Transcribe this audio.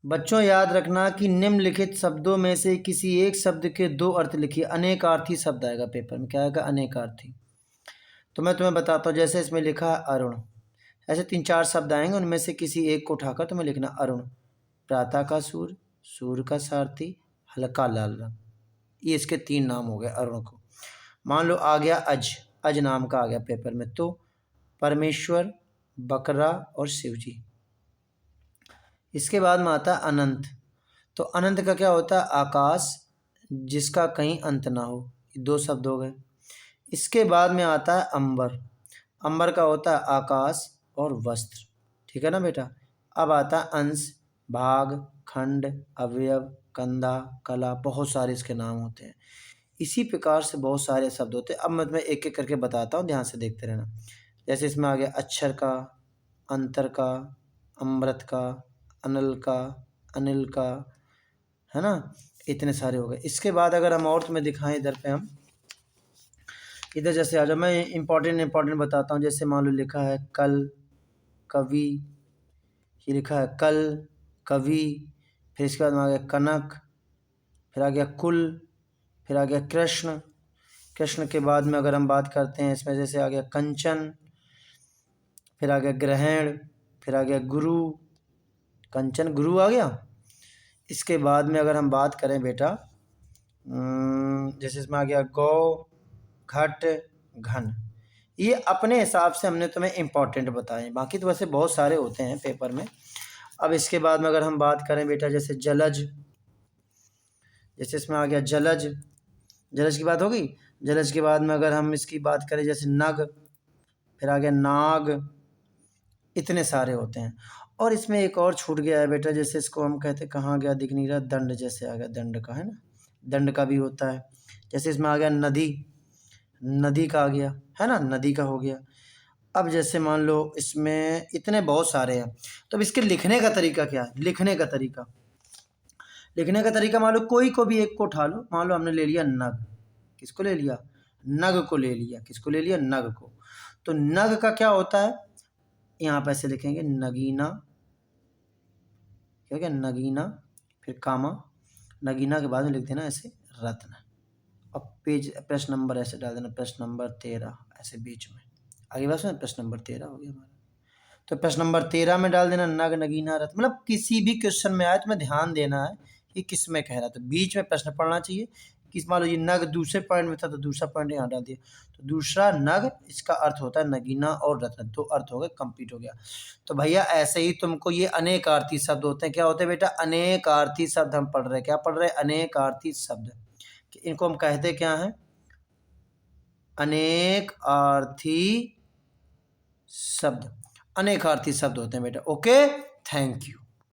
बच्चों याद रखना कि निम्नलिखित शब्दों में से किसी एक शब्द के दो अर्थ लिखिए। अनेकार्थी शब्द आएगा पेपर में। क्या आएगा? अनेकार्थी। तो मैं तुम्हें बताता हूँ, जैसे इसमें लिखा है अरुण, ऐसे 3-4 शब्द आएंगे, उनमें से किसी एक को उठाकर तुम्हें लिखना। अरुण, प्रातः का सूर्य, सूर्य का सारथी, हल्का लाल रंग। ये इसके 3 नाम हो गए अरुण को। मान लो आ गया अज, अज नाम का आ गया पेपर में, तो परमेश्वर, बकरा और शिव जी। इसके बाद में आता है अनंत। तो अनंत का क्या होता है? आकाश जिसका कहीं अंत ना हो। 2 शब्द हो गए। इसके बाद में आता है अंबर। अंबर का होता है आकाश और वस्त्र। ठीक है ना बेटा। अब आता है अंश, भाग, खंड, अवयव, कंधा, कला, बहुत सारे इसके नाम होते हैं। इसी प्रकार से बहुत सारे शब्द होते हैं। अब मैं तुम्हें एक एक करके बताता हूँ, ध्यान से देखते रहना। जैसे इसमें आ गया अक्षर का, अंतर का, अमृत का, अनल का, अनिल का, है ना। इतने सारे हो गए। इसके बाद अगर हम और तुम्हें दिखाएं, इधर पे हम इधर जैसे आ जाओ, मैं इंपॉर्टेंट बताता हूँ। जैसे मान लो लिखा है कल, कवि, ये लिखा है कल, कवि। फिर इसके बाद में आ गया कनक, फिर आ गया कुल, फिर आ गया कृष्ण। कृष्ण के बाद में अगर हम बात करते हैं, इसमें जैसे आ गया कंचन, फिर आ गया ग्रहण, फिर आ गया गुरु, कंचन गुरु आ गया। इसके बाद में अगर हम बात करें बेटा, जैसे इसमें आ गया गौ, घट, घन। ये अपने हिसाब से हमने तुम्हें इम्पोर्टेंट बताए, बाकी तो वैसे बहुत सारे होते हैं पेपर में। अब इसके बाद में अगर हम बात करें बेटा, जैसे जलज, जैसे इसमें आ गया जलज, जलज की बात होगी। जलज के बाद में अगर हम इसकी बात करें, जैसे नग, फिर आ गया नाग। इतने सारे होते हैं। और इसमें एक और छूट गया है बेटा, जैसे इसको हम कहते हैं, कहाँ गया दिख नहीं रहा, दंड। जैसे आ गया दंड का, है ना, दंड का भी होता है। जैसे इसमें आ गया नदी, नदी का आ गया, है ना, नदी का हो गया। अब जैसे मान लो इसमें इतने बहुत सारे हैं, तो अब इसके लिखने का तरीका क्या है? लिखने का तरीका, लिखने का तरीका मान लो कोई को भी एक को उठा लो। मान लो हमने ले लिया नग, किसको ले लिया? नग को ले लिया। किसको ले लिया? नग को। तो नग का क्या होता है? यहाँ पर ऐसे लिखेंगे नगीना, क्या क्या, नगीना, फिर कामा, नगीना के बाद में लिख देना ऐसे रत्न। अब पेज प्रश्न नंबर ऐसे डाल देना, प्रश्न नंबर 13 ऐसे बीच में। आगे बस में प्रश्न नंबर 13 हो गया हमारा। तो प्रश्न नंबर 13 में डाल देना नग, नगीना, रत्न। मतलब किसी भी क्वेश्चन में आए तो तुम्हें ध्यान देना है कि किस में कह रहा है, तो बीच में प्रश्न पढ़ना चाहिए। किस, मान लो ये नग दूसरे पॉइंट में था, तो दूसरा पॉइंट यहाँ डाल दिया। तो दूसरा नग, इसका अर्थ होता है नगीना और रत्न। 2 अर्थ हो गए, कंप्लीट हो गया। तो भैया ऐसे ही तुमको ये अनेकार्थी शब्द होते हैं। क्या होते हैं बेटा? अनेकार्थी शब्द हम पढ़ रहे हैं। क्या पढ़ रहे हैं? अनेकार्थी शब्द। इनको हम कहते क्या हैं? अनेकार्थी शब्द। अनेकार्थी शब्द होते हैं बेटा। Okay, thank you.